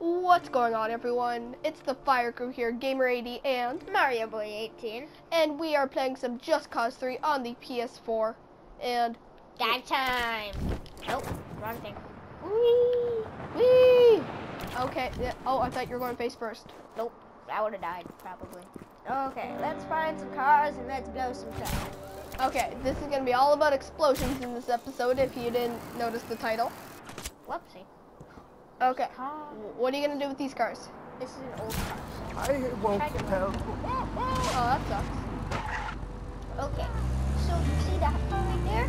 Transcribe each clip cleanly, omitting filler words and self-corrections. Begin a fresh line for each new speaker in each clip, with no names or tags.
What's going on, everyone? It's the Fire Crew here, GamerAD and
MarioBoy18,
and we are playing some Just Cause 3 on the PS4. And
dive time. Nope, wrong thing.
wee. Okay. Yeah. Oh, I thought you were going face first.
Nope, I would have died probably. Okay, let's find some cars and let's blow some stuff.
Okay, this is gonna be all about explosions in this episode. If you didn't notice the title.
Whoopsie.
Okay. What are you gonna do with these cars?
This is an old car.
I won't help.
Oh, that sucks.
Okay, so you see that car right there?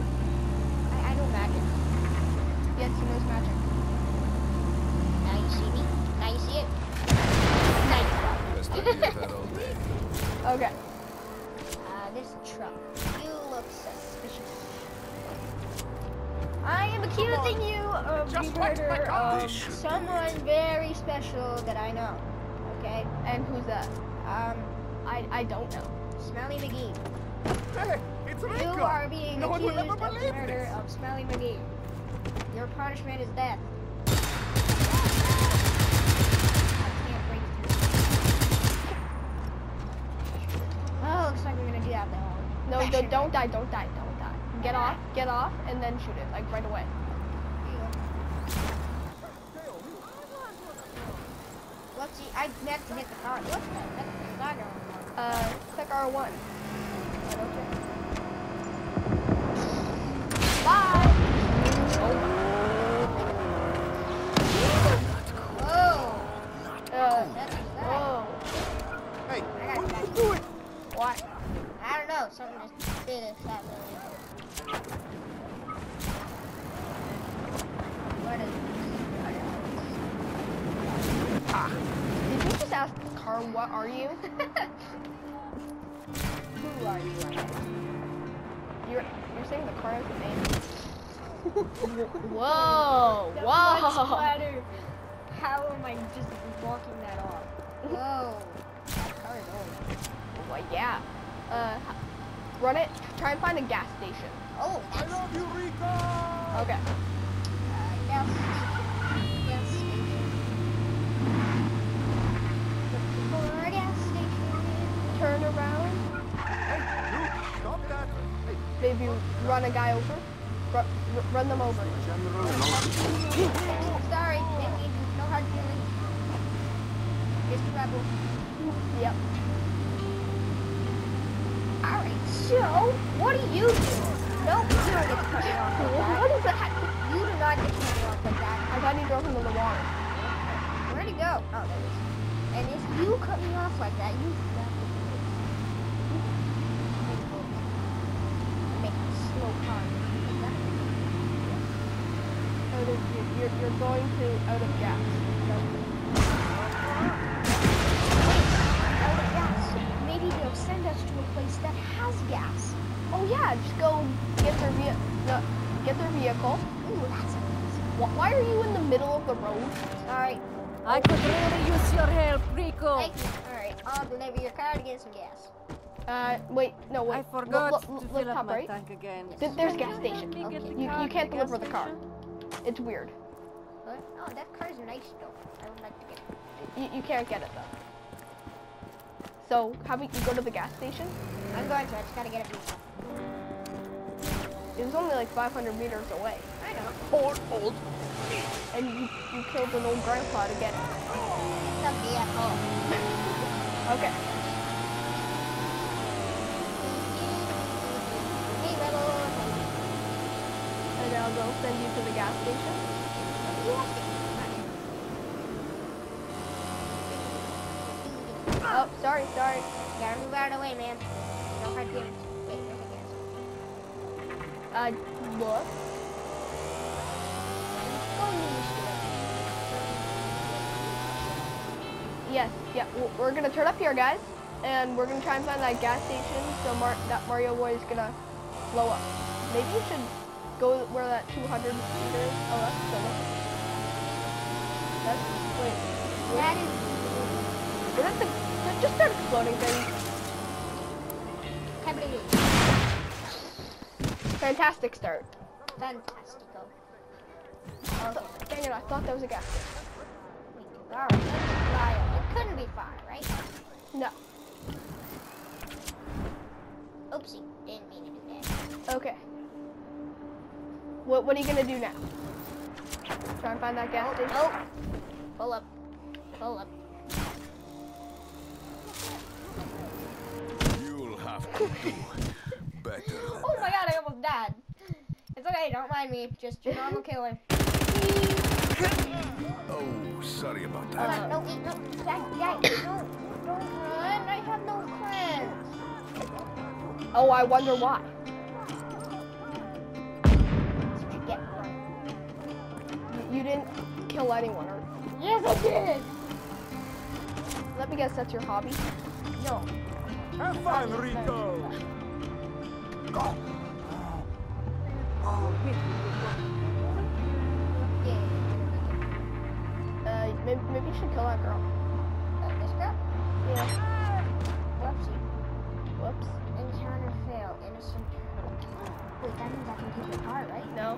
I know magic.
Yes, he knows magic.
Now you see me? Now you see it? Nice.
Okay.
This truck. You look suspicious. I am accusing you of the murder of someone very special that I know. Okay?
And who's that? I don't know.
Smelly McGee.
Hey, it's Rico.
You are being
No one will
accused
ever
of the
believe
murder
this.
of Smelly McGee. Your punishment is death. I can't break through. Oh, looks like we're gonna do that though.
No, don't die, don't die, don't die. Get off, and then shoot it, like right away.
Whoopsie, I meant to hit the car. What's that? That's not going on.
Click R1. Bye!
Whoa!
That's whoa.
Hey,
I got
what are
that.
you doing?
What?
I don't know. Something just did it that way. What is
Did you just ask the car, what are you?
Who are you?
You're saying the car has a name. Whoa!
That
Whoa!
blood splatter. How am I just walking that off? Whoa! That car is old.
Well, yeah. Run it. Try and find a gas station.
Oh,
I
that's
love you, Rico.
Okay.
gas station. Gas station. Looking for a gas station.
Turn around.
Hey, you, stop that. Hey,
Maybe run a guy over. Run them over.
General, no.
Sorry, didn't mean to. No hard feelings. Just a rebel.
Yep.
Alright, so, what do you do? Nope, you don't get to cut me off like that.
What is that?
You do not get to cut me off like that.
I thought he drove him in the water.
Where'd he go? Oh, there he is. And if you cut me off like that, you have to do it. Make a slow car.
You're going to out of gas.
Out of gas. Maybe they'll send us to a place that has gas.
Oh yeah, just go get their vehicle.
Ooh, that's amazing.
Why are you in the middle of the road?
Alright,
I could really use your help, Rico.
thank you. Alright, I'll deliver your car to get some gas.
Wait, no, wait.
I forgot
Look
to
look
fill up
top
my
right.
tank again.
There's gas station.
Let me get the
You
car to
can't
the
deliver
gas
the car.
station.
It's weird.
What? Oh, that car's nice though. I would like to get it.
You can't get it though. So how about you go to the gas station?
I'm going to. I just gotta get a visa.
It was only like 500 meters away.
I know.
Old.
And you killed an old grandpa to get it.
It's a vehicle.
Okay.
Hey, rebel.
And I'll go send you to the gas station. Oh, sorry.
Gotta move out of the way, man. No hard feelings. Wait, there's a gas.
Look.
Go in the store.
Yes, yeah. We're gonna turn up here, guys, and we're gonna try and find that gas station so that Mario Boy is gonna blow up. Maybe you should go where that 200 meter is. Oh, that's so much. Wait.
That is.
Is that just start exploding things? Fantastic start.
Fantastico.
Dang it, I thought that was a gas station.
Wow.
What are you gonna do now? Try and find that gas station?
Oh. Pull up. Pull up.
You'll have to do better than
Oh my god, I almost died. It's okay, don't mind me. Just your normal killing.
Oh, sorry about that.
No, don't run. I have no friends.
Oh, I wonder why.
That's what you get.
You didn't kill anyone, or
Yes, I did.
let me guess, that's your hobby.
No.
Have fun, Rico. Go.
Maybe you should kill that girl.
This girl?
Yeah.
Whoopsie.
Whoops.
Encounter fail. Innocent. Wait, that means I can take your car, right?
No.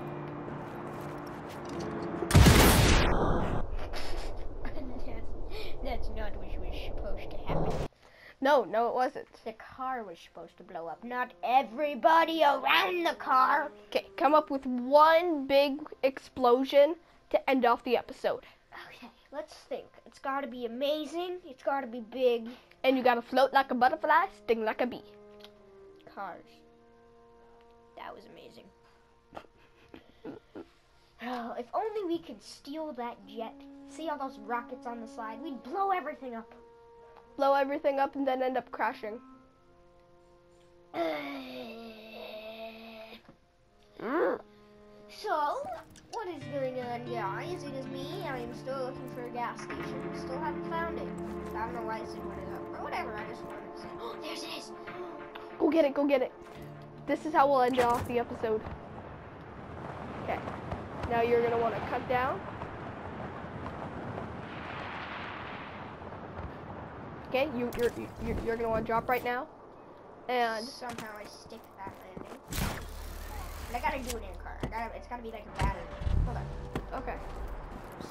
That's not what was supposed to happen.
No, it wasn't.
The car was supposed to blow up, not everybody around the car.
Okay, come up with one big explosion to end off the episode.
Okay, let's think. It's gotta be amazing. It's gotta be big.
And you gotta float like a butterfly, sting like a bee.
Cars. That was amazing. Oh, if only we could steal that jet. See all those rockets on the side? We'd blow everything up.
Blow everything up and then end up crashing.
So, what is going on, guys? It is me. I am still looking for a gas station. Still haven't found it. I don't know why I said what it is. Or whatever, I just wanted to say. Oh, there's it is.
Go get it, go get it. This is how we'll end off the episode. Okay. Now you're gonna want to cut down. Okay, you're gonna want to drop right now. And
Somehow I stick that landing. But I gotta do it in a car. It's gotta be like a battery. Hold on.
okay.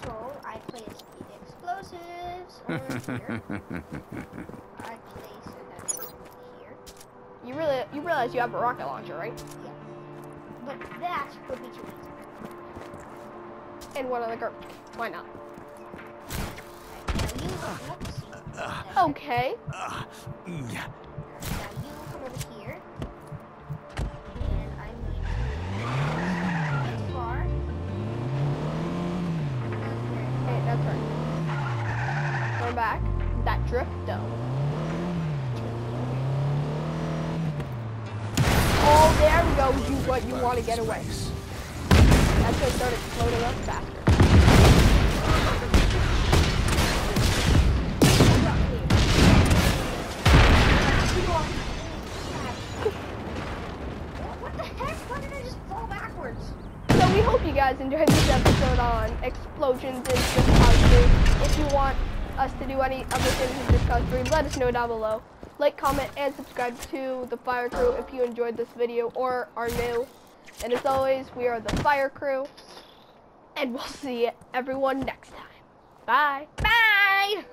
So I place the explosives over here. I place another here.
You realize you have a rocket launcher, right?
Yeah. But that would be too easy.
And one other girl. Why not?
Now you whoopsie.
Okay.
Yeah.
Now you come over here. And I need to get far.
Okay, that's right. Going back. That drift though. Oh, there we go. What you want to get away. That's gonna start exploding up faster.
What the heck? Why did I just fall backwards?
So we hope you guys enjoyed this episode on explosions in Just Cause 3. If you want us to do any other things in Just Cause 3, let us know down below. Like, comment, and subscribe to the Fire Crew if you enjoyed this video or are new. And as always, we are the Fire Crew. And we'll see everyone next time. Bye.
Bye!